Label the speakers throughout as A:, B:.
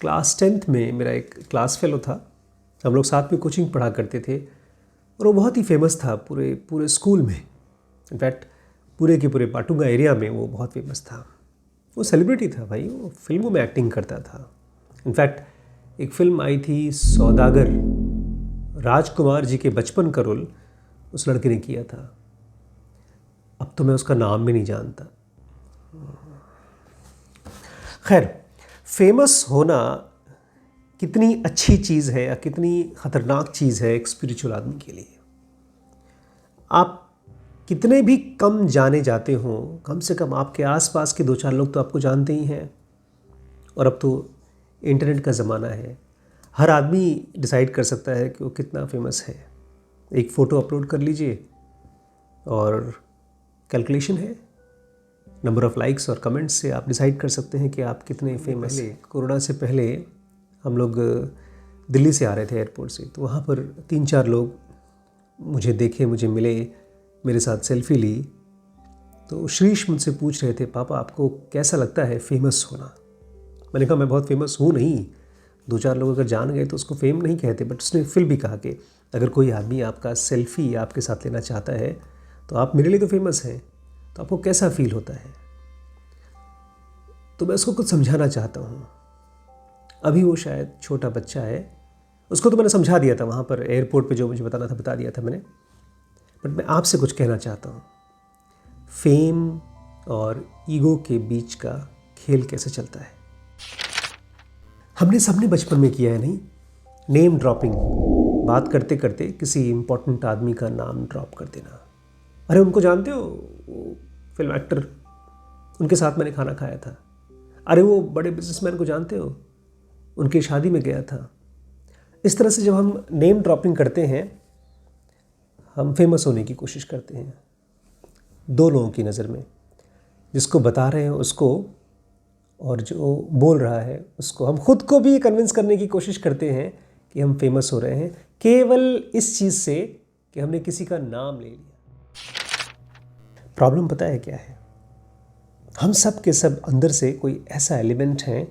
A: Class 10th में मेरा एक क्लास फेलो था। हम लोग साथ में कोचिंग पढ़ा करते थे और वो बहुत ही फेमस था पूरे पूरे स्कूल में। इनफैक्ट पूरे के पूरे पाटुंगा एरिया में वो बहुत फेमस था। वो सेलिब्रिटी था भाई, वो फिल्मों में एक्टिंग करता था। इनफैक्ट एक फिल्म आई थी सौदागर, राजकुमार जी के बचपन का रोल उस लड़के ने किया था। अब तो मैं उसका नाम भी नहीं जानता। खैर, फेमस होना कितनी अच्छी चीज़ है या कितनी ख़तरनाक चीज़ है एक स्पिरिचुअल आदमी के लिए। आप कितने भी कम जाने जाते हों, कम से कम आपके आसपास के 2-4 लोग तो आपको जानते ही हैं। और अब तो इंटरनेट का ज़माना है, हर आदमी डिसाइड कर सकता है कि वो कितना फेमस है। एक फ़ोटो अपलोड कर लीजिए और कैलकुलेशन है, नंबर ऑफ़ लाइक्स और कमेंट्स से आप डिसाइड कर सकते हैं कि आप कितने फेमस हैं। कोरोना से पहले हम लोग दिल्ली से आ रहे थे एयरपोर्ट से, तो वहाँ पर 3-4 लोग मुझे देखे, मुझे मिले, मेरे साथ सेल्फ़ी ली। तो श्रीश मुझसे पूछ रहे थे, पापा आपको कैसा लगता है फेमस होना? मैंने कहा मैं बहुत फेमस हूँ नहीं, 2-4 लोग अगर जान गए तो उसको फेम नहीं कहते। बट उसने फिर भी कहा कि अगर कोई आदमी आपका सेल्फ़ी आपके साथ लेना चाहता है तो आप मेरे लिए तो फेमस हैं, तो आपको कैसा फ़ील होता है? तो मैं उसको कुछ समझाना चाहता हूँ। अभी वो शायद छोटा बच्चा है, उसको तो मैंने समझा दिया था वहाँ पर एयरपोर्ट पे, जो मुझे बताना था बता दिया था मैंने। बट मैं आपसे कुछ कहना चाहता हूँ। फेम और ईगो के बीच का खेल कैसे चलता है? हमने सबने बचपन में किया है नहीं? नेम ड्रॉपिंग, बात करते करते किसी इम्पोर्टेंट आदमी का नाम ड्रॉप कर देना। अरे उनको जानते हो, वो फिल्म एक्टर, उनके साथ मैंने खाना खाया था। अरे वो बड़े बिजनेसमैन को जानते हो, उनकी शादी में गया था। इस तरह से जब हम नेम ड्रॉपिंग करते हैं, हम फेमस होने की कोशिश करते हैं 2 लोगों की नज़र में, जिसको बता रहे हैं उसको और जो बोल रहा है उसको। हम खुद को भी कन्विंस करने की कोशिश करते हैं कि हम फेमस हो रहे हैं, केवल इस चीज़ से कि हमने किसी का नाम ले लिया। प्रॉब्लम पता है क्या है? हम सब के सब अंदर से कोई ऐसा एलिमेंट है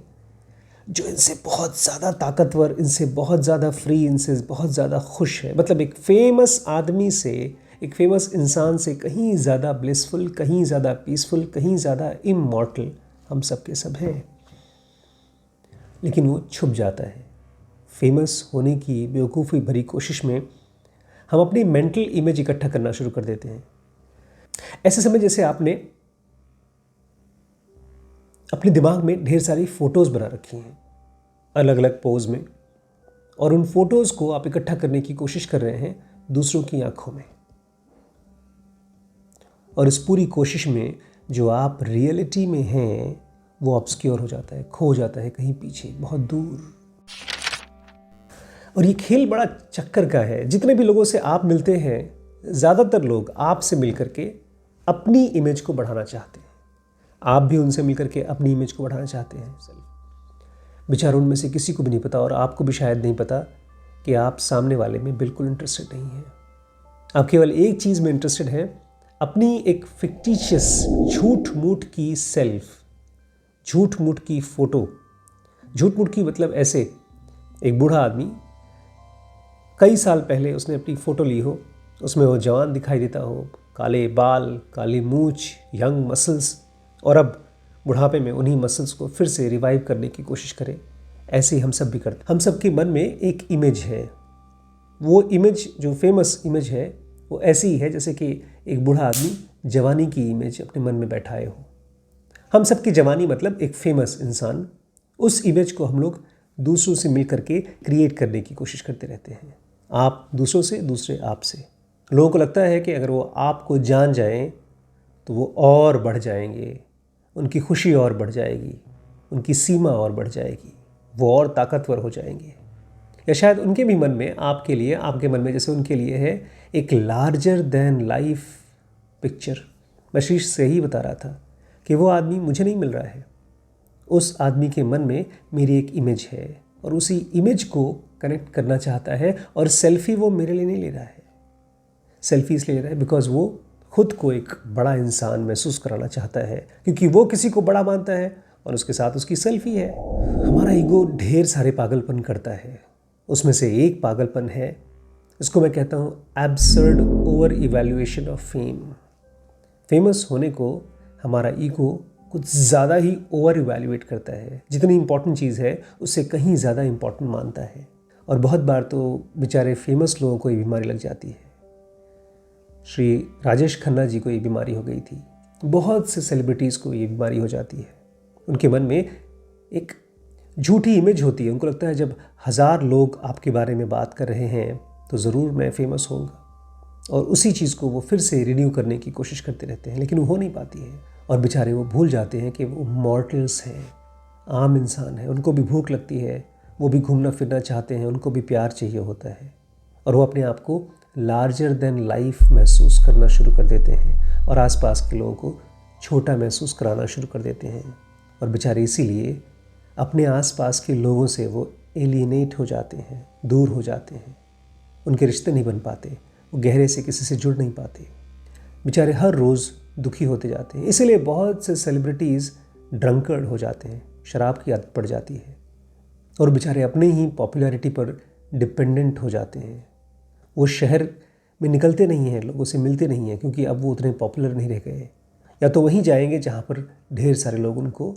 A: जो इनसे बहुत ज़्यादा ताकतवर, इनसे बहुत ज़्यादा फ्री, इनसे बहुत ज़्यादा खुश है। मतलब एक फेमस आदमी से, एक फेमस इंसान से कहीं ज़्यादा ब्लिसफुल, कहीं ज़्यादा पीसफुल, कहीं ज़्यादा इमॉर्टल हम सब के सब हैं। लेकिन वो छुप जाता है। फेमस होने की बेवकूफ़ी भरी कोशिश में हम अपनी मेंटल इमेज इकट्ठा करना शुरू कर देते हैं। ऐसे समय जैसे आपने अपने दिमाग में ढेर सारी फ़ोटोज़ बना रखी हैं अलग अलग पोज में, और उन फोटोज़ को आप इकट्ठा करने की कोशिश कर रहे हैं दूसरों की आंखों में। और इस पूरी कोशिश में जो आप रियलिटी में हैं वो ऑब्सक्योर हो जाता है, खो जाता है कहीं पीछे, बहुत दूर। और ये खेल बड़ा चक्कर का है। जितने भी लोगों से आप मिलते हैं, ज़्यादातर लोग आपसे मिलकर के अपनी इमेज को बढ़ाना चाहते हैं। आप भी उनसे मिलकर के अपनी इमेज को बढ़ाना चाहते हैं। बेचारों उनमें से किसी को भी नहीं पता, और आपको भी शायद नहीं पता कि आप सामने वाले में बिल्कुल इंटरेस्टेड नहीं हैं। आप केवल एक चीज़ में इंटरेस्टेड हैं, अपनी एक फिक्टिशियस झूठ मूठ की सेल्फ, झूठ मूठ की फ़ोटो। झूठ मूठ की मतलब ऐसे, एक बूढ़ा आदमी कई साल पहले उसने अपनी फ़ोटो ली हो, उसमें वो जवान दिखाई देता हो, काले बाल, काली मूछ, यंग मसल्स, और अब बुढ़ापे में उन्हीं मसल्स को फिर से रिवाइव करने की कोशिश करें। ऐसे ही हम सब भी करते। हम सब के मन में एक इमेज है। वो इमेज, जो फेमस इमेज है, वो ऐसी ही है जैसे कि एक बूढ़ा आदमी जवानी की इमेज अपने मन में बैठाए हो। हम सब की जवानी मतलब एक फेमस इंसान। उस इमेज को हम लोग दूसरों से मिल करके क्रिएट करने की कोशिश करते रहते हैं। आप दूसरों से, दूसरे आप से। लोगों को लगता है कि अगर वो आपको जान जाएं तो वो और बढ़ जाएंगे, उनकी खुशी और बढ़ जाएगी, उनकी सीमा और बढ़ जाएगी, वो और ताकतवर हो जाएंगे। या शायद उनके भी मन में आपके लिए, आपके मन में जैसे उनके लिए है, एक लार्जर देन लाइफ पिक्चर। मैं शीश से ही बता रहा था कि वो आदमी मुझे नहीं मिल रहा है, उस आदमी के मन में मेरी एक इमेज है, और उसी इमेज को कनेक्ट करना चाहता है। और सेल्फी वो मेरे लिए नहीं ले रहा है, सेल्फी इसलिए ले रहा है बिकॉज वो खुद को एक बड़ा इंसान महसूस कराना चाहता है, क्योंकि वो किसी को बड़ा मानता है, और उसके साथ उसकी सेल्फी है। हमारा ईगो ढेर सारे पागलपन करता है। उसमें से एक पागलपन है, इसको मैं कहता हूँ absurd over evaluation of fame. Famous होने को हमारा ईगो कुछ ज़्यादा ही ओवर इवैल्यूएट करता है। जितनी इंपॉर्टेंट चीज़ है उससे कहीं ज़्यादा इंपॉर्टेंट मानता है। और बहुत बार तो बेचारे फेमस लोगों को ये बीमारी लग जाती है। श्री राजेश खन्ना जी को ये बीमारी हो गई थी। बहुत से सेलिब्रिटीज़ को ये बीमारी हो जाती है। उनके मन में एक झूठी इमेज होती है। उनको लगता है जब 1000 लोग आपके बारे में बात कर रहे हैं तो ज़रूर मैं फेमस होऊंगा, और उसी चीज़ को वो फिर से रिन्यू करने की कोशिश करते रहते हैं, लेकिन वो हो नहीं पाती है। और बेचारे वो भूल जाते हैं कि वो मॉर्टल्स हैं, आम इंसान हैं। उनको भी भूख लगती है, वो भी घूमना फिरना चाहते हैं, उनको भी प्यार चाहिए होता है, और वो अपने आप को लार्जर देन लाइफ महसूस करना शुरू कर देते हैं और आसपास के लोगों को छोटा महसूस कराना शुरू कर देते हैं। और बेचारे इसीलिए अपने आसपास के लोगों से वो एलिएनेट हो जाते हैं, दूर हो जाते हैं। उनके रिश्ते नहीं बन पाते, वो गहरे से किसी से जुड़ नहीं पाते। बेचारे हर रोज़ दुखी होते जाते हैं। इसीलिए बहुत से सेलिब्रिटीज़ ड्रंकर्ड हो जाते हैं, शराब की आदत पड़ जाती है, और बेचारे अपने ही पॉपुलैरिटी पर डिपेंडेंट हो जाते हैं। वो शहर में निकलते नहीं हैं, लोगों से मिलते नहीं हैं, क्योंकि अब वो उतने पॉपुलर नहीं रह गए। या तो वहीं जाएंगे जहाँ पर ढेर सारे लोग उनको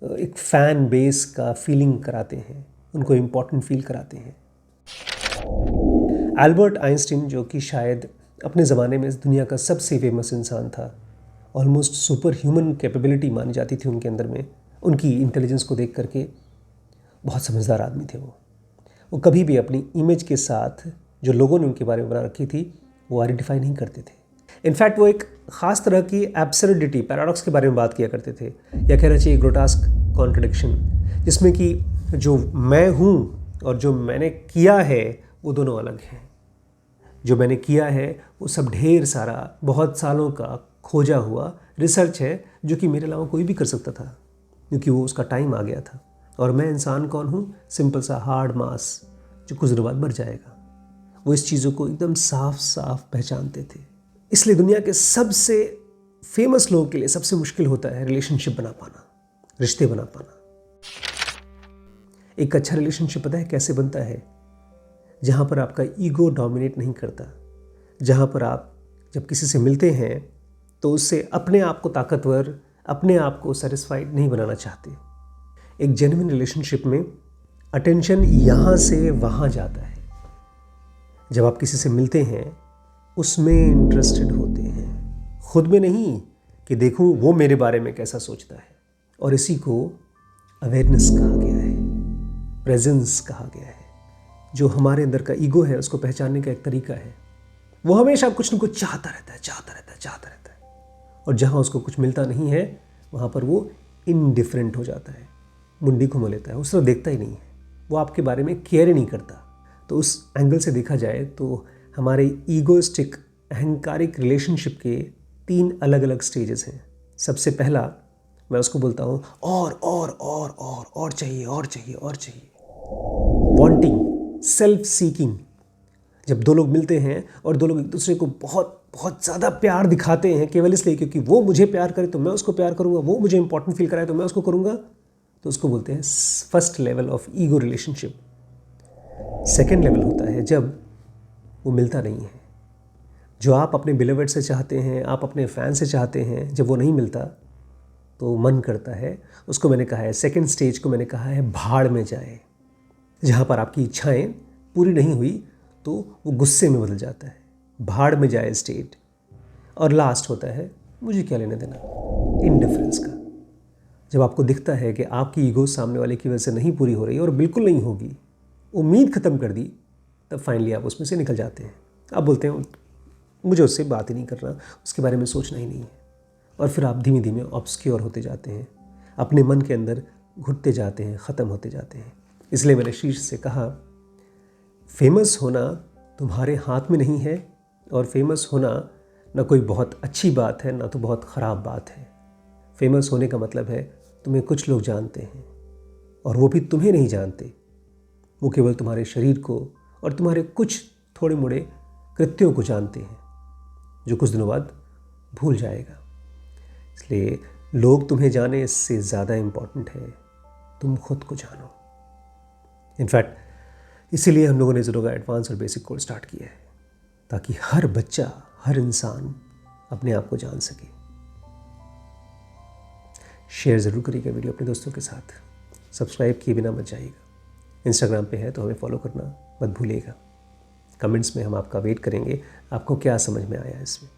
A: एक फ़ैन बेस का फीलिंग कराते हैं, उनको इम्पोर्टेंट फील कराते हैं। एल्बर्ट आइंस्टीन, जो कि शायद अपने ज़माने में इस दुनिया का सबसे फेमस इंसान था, ऑलमोस्ट सुपर ह्यूमन कैपेबिलिटी मानी जाती थी उनके अंदर में। उनकी इंटेलिजेंस को देख करके बहुत समझदार आदमी थे वो कभी भी अपनी इमेज के साथ जो लोगों ने उनके बारे में बना रखी थी वो आइडेंटिफाई नहीं करते थे। इनफैक्ट वो एक ख़ास तरह की एब्सर्डिटी, पैराडॉक्स के बारे में बात किया करते थे, या कहना चाहिए ग्रोटास्क कॉन्ट्रडिक्शन, जिसमें कि जो मैं हूँ और जो मैंने किया है वो दोनों अलग हैं। जो मैंने किया है वो सब ढेर सारा बहुत सालों का खोजा हुआ रिसर्च है, जो कि मेरे अलावा कोई भी कर सकता था, क्योंकि वो उसका टाइम आ गया था। और मैं इंसान कौन हूँ? सिंपल सा हार्ड मास जो कुछ दिनों बाद मर जाएगा। वो इस चीज़ों को एकदम साफ साफ पहचानते थे। इसलिए दुनिया के सबसे फेमस लोगों के लिए सबसे मुश्किल होता है रिलेशनशिप बना पाना, रिश्ते बना पाना। एक अच्छा रिलेशनशिप पता है कैसे बनता है? जहाँ पर आपका ईगो डोमिनेट नहीं करता, जहाँ पर आप जब किसी से मिलते हैं तो उससे अपने आप को ताकतवर, अपने आप को सेटिस्फाइड नहीं बनाना चाहते। एक जेन्युइन रिलेशनशिप में अटेंशन यहाँ से वहाँ जाता है। जब आप किसी से मिलते हैं उसमें इंटरेस्टेड होते हैं, खुद में नहीं कि देखूं वो मेरे बारे में कैसा सोचता है। और इसी को अवेयरनेस कहा गया है, प्रेजेंस कहा गया है। जो हमारे अंदर का ईगो है उसको पहचानने का एक तरीका है। वो हमेशा कुछ न कुछ चाहता रहता है। और जहाँ उसको कुछ मिलता नहीं है वहाँ पर वो इनडिफरेंट हो जाता है, मुंडी घुमा लेता है, उस तरह देखता ही नहीं है, वो आपके बारे में केयर ही नहीं करता। तो उस एंगल से देखा जाए तो हमारे ईगोइस्टिक अहंकारिक रिलेशनशिप के 3 अलग अलग स्टेजेस हैं। सबसे पहला मैं उसको बोलता हूँ और चाहिए। Wanting, self seeking. जब 2 लोग मिलते हैं और 2 लोग एक दूसरे को बहुत बहुत ज़्यादा प्यार दिखाते हैं केवल इसलिए क्योंकि वो मुझे प्यार करे तो मैं उसको प्यार करूँगा, वो मुझे इंपॉर्टेंट फील कराए तो मैं उसको करूँगा, तो उसको बोलते हैं first level of ego relationship. Second level होता है जब वो मिलता नहीं है। जो आप अपने बिलीवर्ड से चाहते हैं, आप अपने फ़ैन से चाहते हैं, जब वो नहीं मिलता तो मन करता है, उसको मैंने कहा है सेकेंड स्टेज को मैंने कहा है भाड़ में जाए। जहाँ पर आपकी इच्छाएं पूरी नहीं हुई तो वो गुस्से में बदल जाता है, भाड़ में जाए स्टेट। और लास्ट होता है मुझे क्या लेने देना, इनडिफरेंस का। जब आपको दिखता है कि आपकी ईगो सामने वाले की वजह से नहीं पूरी हो रही और बिल्कुल नहीं होगी, उम्मीद ख़त्म कर दी, तब फाइनली आप उसमें से निकल जाते हैं। आप बोलते हैं मुझे उससे बात ही नहीं करना, उसके बारे में सोचना ही नहीं है। और फिर आप धीमे धीमे ऑब्सक्योर होते जाते हैं, अपने मन के अंदर घुटते जाते हैं, ख़त्म होते जाते हैं। इसलिए मैंने शीर्ष से कहा, फेमस होना तुम्हारे हाथ में नहीं है, और फेमस होना ना कोई बहुत अच्छी बात है ना तो बहुत ख़राब बात है। फेमस होने का मतलब है तुम्हें कुछ लोग जानते हैं और वो भी तुम्हें नहीं जानते, वो केवल तुम्हारे शरीर को और तुम्हारे कुछ थोड़े मोड़े कृत्यों को जानते हैं, जो कुछ दिनों बाद भूल जाएगा। इसलिए लोग तुम्हें जाने इससे ज़्यादा इम्पॉर्टेंट है तुम खुद को जानो। इनफैक्ट इसीलिए हम लोगों ने ज़ीरो का एडवांस और बेसिक कोर्स स्टार्ट किया है, ताकि हर बच्चा, हर इंसान अपने आप को जान सके। शेयर ज़रूर करिएगा वीडियो अपने दोस्तों के साथ। सब्सक्राइब किए बिना मत जाइएगा। इंस्टाग्राम पे है तो हमें फॉलो करना मत भूलिएगा। कमेंट्स में हम आपका वेट करेंगे, आपको क्या समझ में आया इसमें।